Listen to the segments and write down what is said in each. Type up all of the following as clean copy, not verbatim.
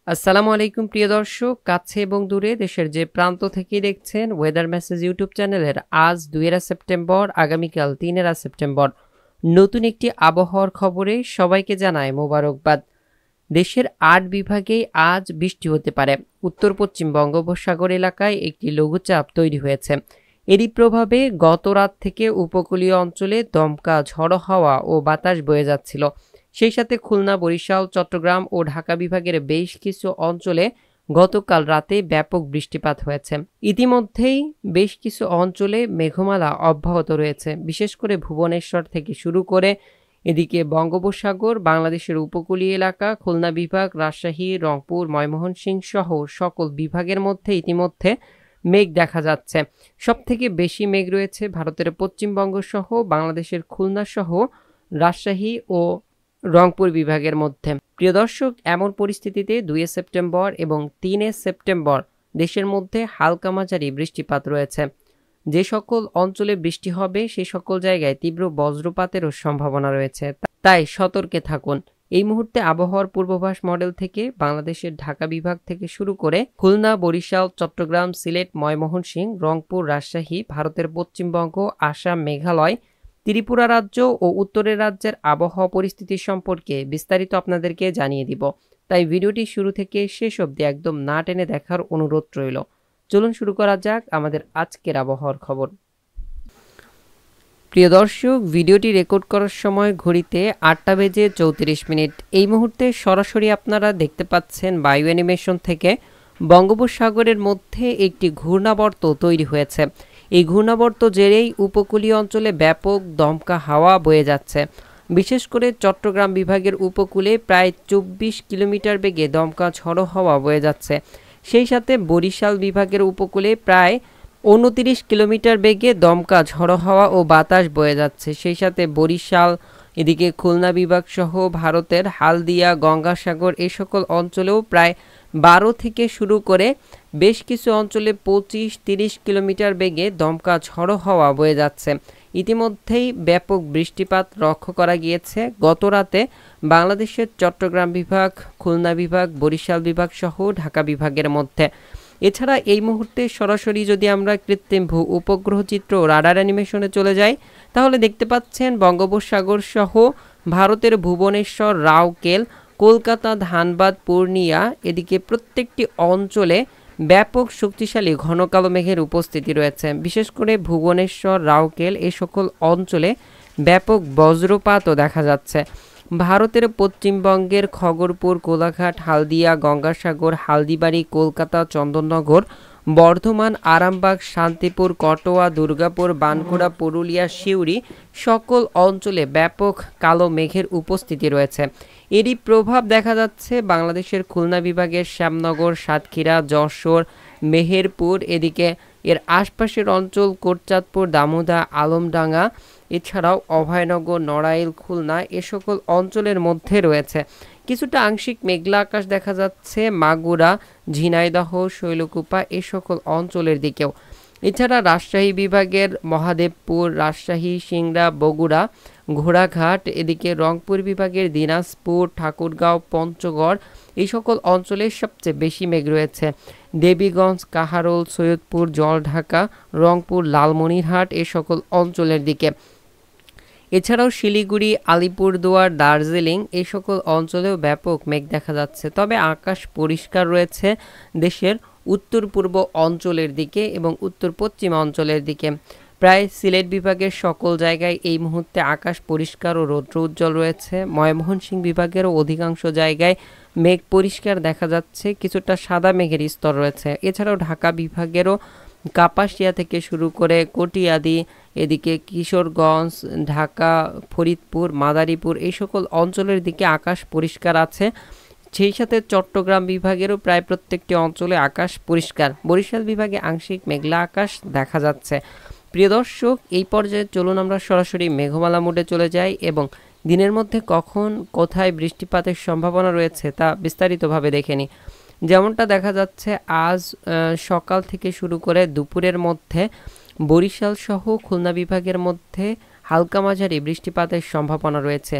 আসসালামু আলাইকুম প্রিয় দর্শক, কাছে এবং দূরে দেশের যে প্রান্ত থেকেই দেখছেন ওয়েদার মেসেজ ইউটিউব চ্যানেলের আজ 2 সেপ্টেম্বর, আগামীকাল 3 সেপ্টেম্বর নতুন একটি আবহাওয়ার খবরে সবাইকে জানায় মোবারকবাদ। দেশের 8 বিভাগেই আজ বৃষ্টি হতে পারে। উত্তর পশ্চিম বঙ্গোপসাগর এলাকায় একটি লঘুচাপ তৈরি হয়েছে। এরই প্রভাবে গত রাত থেকে উপকূলীয় অঞ্চলে দমকা ঝড়ো হাওয়া ও বাতাস বয়ে যাচ্ছিল। সেই সাথে খুলনা, বরিশাল, চট্টগ্রাম ও ঢাকা বিভাগের বেশ কিছু অঞ্চলে গতকাল রাতে ব্যাপক বৃষ্টিপাত হয়েছে। ইতিমধ্যেই বেশ কিছু অঞ্চলে মেঘমালা অব্যাহত রয়েছে, বিশেষ করে ভুবনেশ্বর থেকে শুরু করে এদিকে বঙ্গোপসাগর, বাংলাদেশের উপকূলীয় এলাকা, খুলনা বিভাগ, রাজশাহী, রংপুর, ময়মনসিংহ সহ সকল বিভাগের মধ্যে ইতিমধ্যে মেঘ দেখা যাচ্ছে। সবথেকে বেশি মেঘ রয়েছে ভারতের পশ্চিমবঙ্গ সহ বাংলাদেশের খুলনা সহ রাজশাহী ও রংপুর বিভাগের মধ্যে। প্রিয় দর্শক, এমন পরিস্থিতিতে 2 সেপ্টেম্বর এবং 3 সেপ্টেম্বর দেশের মধ্যে হালকা মাঝারি বৃষ্টিপাত রয়েছে। যে সকল অঞ্চলে বৃষ্টি হবে সে সকল জায়গায় তীব্র বজ্রপাতেরও সম্ভাবনা রয়েছে, তাই সতর্কে থাকুন। এই মুহূর্তে আবহাওয়ার পূর্বাভাস মডেল থেকে বাংলাদেশের ঢাকা বিভাগ থেকে শুরু করে খুলনা, বরিশাল, চট্টগ্রাম, সিলেট, ময়মনসিংহ, রংপুর, রাজশাহী, ভারতের পশ্চিমবঙ্গ, আসাম, মেঘালয়, ত্রিপুরা রাজ্য ও উত্তরের রাজ্যের আবহাওয়া পরিস্থিতি সম্পর্কে বিস্তারিত আপনাদেরকে জানিয়ে দিব। তাই ভিডিওটি শুরু থেকে শেষ অবধি একদম না টেনে দেখার অনুরোধ রইল। চলুন শুরু করা যাক আমাদের আজকের আবহাওয়ার খবর। প্রিয় দর্শক, ভিডিওটি রেকর্ড করার সময় ঘড়িতে 8:34। এই মুহূর্তে সরাসরি আপনারা দেখতে পাচ্ছেন বায়ু অ্যানিমেশন থেকে বঙ্গোপসাগরের মধ্যে একটি ঘূর্ণাবর্ত তৈরি হয়েছে। এই ঘূর্ণাবর্ত জেরেই উপকূলীয় অঞ্চলে ব্যাপক দমকা হাওয়া বয়ে যাচ্ছে। বিশেষ করে চট্টগ্রাম বিভাগের উপকূলে প্রায় 24 কিলোমিটার বেগে দমকা ঝড়ো হাওয়া বয়ে যাচ্ছে। সেই সাথে বরিশাল বিভাগের উপকূলে প্রায় 29 কিলোমিটার বেগে দমকা ঝড়ো হাওয়া ও বাতাস বয়ে যাচ্ছে। সেই সাথে বরিশাল, এদিকে খুলনা বিভাগ সহ ভারতের হালদিয়া, গঙ্গাসাগর এই সকল অঞ্চলেও প্রায় 12 থেকে শুরু করে বেশ কিছু অঞ্চলে 25-30 কিলোমিটার বেগে দমকা ঝড়ো হাওয়া বয়ে যাচ্ছে। ইতিমধ্যেই ব্যাপক বৃষ্টিপাত লক্ষ্য করা গিয়েছে গত রাতে বাংলাদেশের চট্টগ্রাম বিভাগ, খুলনা বিভাগ, বরিশাল বিভাগ সহ ঢাকা বিভাগের মধ্যে। এছাড়া এই মুহূর্তে সরাসরি যদি আমরা কৃত্রিম ভূ উপগ্রহ চিত্র রাডার অ্যানিমেশনে চলে যাই, তাহলে দেখতে পাচ্ছেন বঙ্গোপসাগর সহ ভারতের ভুবনেশ্বর, রাউরকেল, কলকাতা, ধানবাদ, পূর্ণিয়া এদিকে প্রত্যেকটি অঞ্চলে ব্যাপক শক্তিশালী ঘন কালো মেঘের উপস্থিতি রয়েছে। বিশেষ করে ভুবনেশ্বর, রাউরকেল এই সকল অঞ্চলে ব্যাপক বজ্রপাতও দেখা যাচ্ছে। ভারতের পশ্চিমবঙ্গের খগরপুর, কোলাঘাট, হালদিয়া, গঙ্গাসাগর, হালদিবাড়ি, কলকাতা, চন্দননগর, বর্ধমান, আরামবাগ, শান্তিপুর, কটোয়া, দুর্গাপুর, বানকুড়া, পুরুলিয়া, সিউড়ি সকল অঞ্চলে ব্যাপক কালো মেঘের উপস্থিতি রয়েছে। এরই প্রভাব দেখা যাচ্ছে বাংলাদেশের খুলনা বিভাগের শ্যামনগর, সাতক্ষীরা, যশোর, মেহেরপুর এদিকে এর আশপাশের অঞ্চল কোটচাঁদপুর, দামোদা, আলমডাঙ্গা এছাড়াও অভয়নগর, নড়াইল, খুলনা এ সকল অঞ্চলের মধ্যে রয়েছে। কিছুটা আংশিক মেঘলা আকাশ দেখা যাচ্ছে মাগুরা, ঝিনাইদহ, শৈলকুপা এ সকল অঞ্চলের দিকেও। এছাড়া রাজশাহী বিভাগের মহাদেবপুর, রাজশাহী, সিংড়া, বগুড়া, ঘোড়াঘাট এদিকে রংপুর বিভাগের দিনাজপুর, ঠাকুরগাঁও, পঞ্চগড় এই সকল অঞ্চলে সবচেয়ে বেশি মেঘ রয়েছে। দেবীগঞ্জ, কাহারোল, সৈয়দপুর, জলঢাকা, রংপুর, লালমনিরহাট এ সকল অঞ্চলের দিকে। এছাড়াও শিলিগুড়ি, আলিপুরদুয়ার, দার্জিলিং এই সকল অঞ্চলেও ব্যাপক মেঘ দেখা যাচ্ছে। তবে আকাশ পরিষ্কার রয়েছে দেশের উত্তর পূর্ব অঞ্চলের দিকে এবং উত্তর পশ্চিম অঞ্চলের দিকে। প্রায় সিলেট বিভাগের সকল জায়গায় এই মুহূর্তে আকাশ পরিষ্কার ও রৌদ্র উজ্জ্বল রয়েছে। ময়মনসিংহ বিভাগেরও অধিকাংশ জায়গায় মেঘ পরিষ্কার দেখা যাচ্ছে, কিছুটা সাদা মেঘের স্তর রয়েছে। এছাড়াও ঢাকা বিভাগেরও কাপাসিয়া থেকে শুরু করে কটিয়াদি এদিকে কিশোরগঞ্জ, ঢাকা, ফরিদপুর, মাদারীপুর এই সকল অঞ্চলের দিকে আকাশ পরিষ্কার আছে। সেই সাথে চট্টগ্রাম বিভাগেরও প্রায় প্রত্যেকটি অঞ্চলে আকাশ পরিষ্কার। বরিশাল বিভাগে আংশিক মেঘলা আকাশ দেখা যাচ্ছে। প্রিয় দর্শক, এই পর্যায়ে চলুন আমরা সরাসরি মেঘমালা মোডে চলে যাই এবং দিনের মধ্যে কখন কোথায় বৃষ্টিপাতের সম্ভাবনা রয়েছে তা বিস্তারিতভাবে দেখে নিই। যেমনটা দেখা যাচ্ছে আজ সকাল থেকে শুরু করে দুপুরের মধ্যে বরিশাল সহ খুলনা বিভাগের মধ্যে হালকা মাঝারি বৃষ্টিপাতের সম্ভাবনা রয়েছে।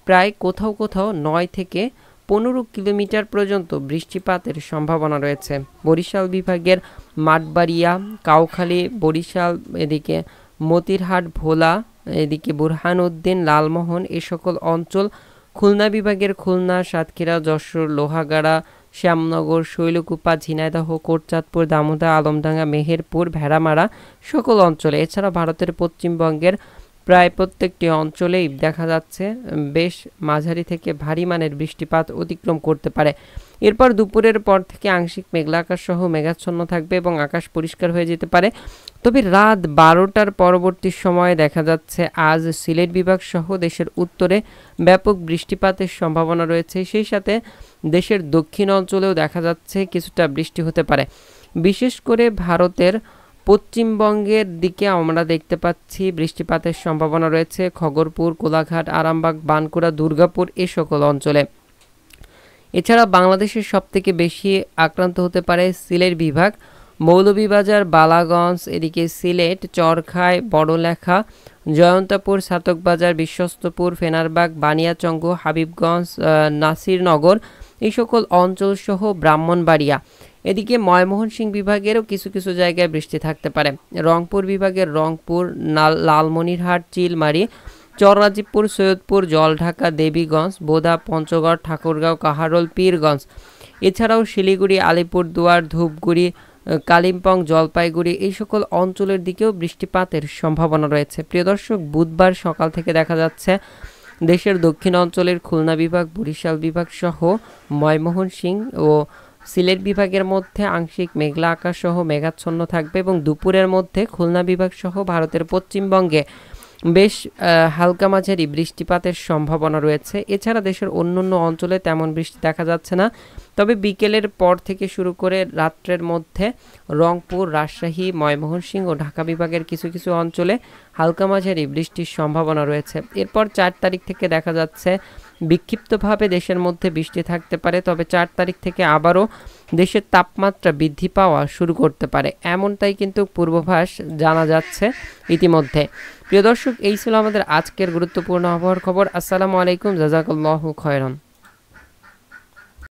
প্রায় কোথাও কোথাও 9 থেকে 15 কিলোমিটার পর্যন্ত বৃষ্টিপাতের সম্ভাবনা রয়েছে। বরিশাল বিভাগের মাঠবাড়িয়া, কাউখালী, বরিশাল, এদিকে মতিরহাট, ভোলা, এদিকে বুরহানউদ্দিন, লালমোহন এ সকল অঞ্চল, খুলনা বিভাগের খুলনা, সাতক্ষীরা, যশোর, লোহাগাড়া, শ্যামনগর, শৈলকুপা, ঝিনাইদহ, কোটচাঁদপুর, দামোদা, আলমডাঙ্গা, মেহেরপুর, ভেড়ামারা সকল অঞ্চলে, এছাড়া ভারতের পশ্চিমবঙ্গের প্রায় প্রত্যেকটি অঞ্চলেই দেখা যাচ্ছে বেশ মাঝারি থেকে ভারী মানের বৃষ্টিপাত অতিক্রম করতে পারে। এরপর দুপুরের পর থেকে আংশিক মেঘলা আকাশ সহ মেঘাচ্ছন্ন থাকবে এবং আকাশ পরিষ্কার হয়ে যেতে পারে। তবে রাত 12টার পরবর্তী সময়ে দেখা যাচ্ছে আজ সিলেট বিভাগ সহ দেশের উত্তরে ব্যাপক বৃষ্টিপাতের সম্ভাবনা রয়েছে। সেই সাথে দেশের দক্ষিণ অঞ্চলেও দেখা যাচ্ছে কিছুটা বৃষ্টি হতে পারে। বিশেষ করে ভারতের পশ্চিমবঙ্গের দিকে আমরা দেখতে পাচ্ছি বৃষ্টিপাতের সম্ভাবনা রয়েছে খগরপুর, কোলাঘাট, আরামবাগ, বানকুড়া, দুর্গাপুর এ সকল অঞ্চলে। এছাড়া বাংলাদেশের সবথেকে বেশি আক্রান্ত হতে পারে সিলেট বিভাগ, মৌলভীবাজার, বালাগঞ্জ, এদিকে সিলেট, চরখায়, বড়লেখা, জয়ন্তপুর, ছাতকবাজার, বিশ্বস্তপুর, ফেনারবাগ, বানিয়াচঙ্গ, হাবিবগঞ্জ, নাসিরনগর এই সকল অঞ্চল সহ ব্রাহ্মণবাড়িয়া। এদিকে ময়মনসিংহ বিভাগেরও কিছু কিছু জায়গায় বৃষ্টি থাকতে পারে। রংপুর বিভাগের রংপুর, লালমনিরহাট, চিলমারি, চররাজীবপুর, সৈয়দপুর, জলঢাকা, দেবীগঞ্জ, বোদা, পঞ্চগড়, ঠাকুরগাঁও, কাহারোল, পীরগঞ্জ, এছাড়াও শিলিগুড়ি, আলিপুরদুয়ার, ধূপগুড়ি, কালিম্পং, জলপাইগুড়ি এই সকল অঞ্চলের দিকেও বৃষ্টিপাতের সম্ভাবনা রয়েছে। প্রিয় দর্শক, বুধবার সকাল থেকে দেখা যাচ্ছে দেশের দক্ষিণ অঞ্চলের খুলনা বিভাগ, বরিশাল বিভাগ সহ ময়মনসিংহ ও সিলেট বিভাগের মধ্যে আংশিক মেঘলা আকাশ সহ মেঘাচ্ছন্ন থাকবে এবং দুপুরের মধ্যে খুলনা বিভাগ সহ ভারতের পশ্চিমবঙ্গে বেশ হালকা মাঝারি বৃষ্টিপাতের সম্ভাবনা রয়েছে। এছাড়া দেশের অন্যান্য অঞ্চলে তেমন বৃষ্টি দেখা যাচ্ছে না। তবে বিকেলের পর থেকে শুরু করে রাত্রের মধ্যে রংপুর, রাজশাহী, ময়মনসিংহ ও ঢাকা বিভাগের কিছু কিছু অঞ্চলে হালকা মাঝারি বৃষ্টির সম্ভাবনা রয়েছে। এরপর 4 তারিখ থেকে দেখা যাচ্ছে বিক্ষিপ্তভাবে দেশের মধ্যে বৃষ্টি থাকতে পারে। তবে 4 তারিখ থেকে আবারও দেশের তাপমাত্রা বৃদ্ধি পাওয়া শুরু করতে পারে, এমনটাই কিন্তু পূর্বাভাস জানা যাচ্ছে ইতিমধ্যে। প্রিয় দর্শক, এই ছিল আমাদের আজকের গুরুত্বপূর্ণ আবহাওয়ার খবর। আসসালামু আলাইকুম, জাযাকাল্লাহু খায়রান।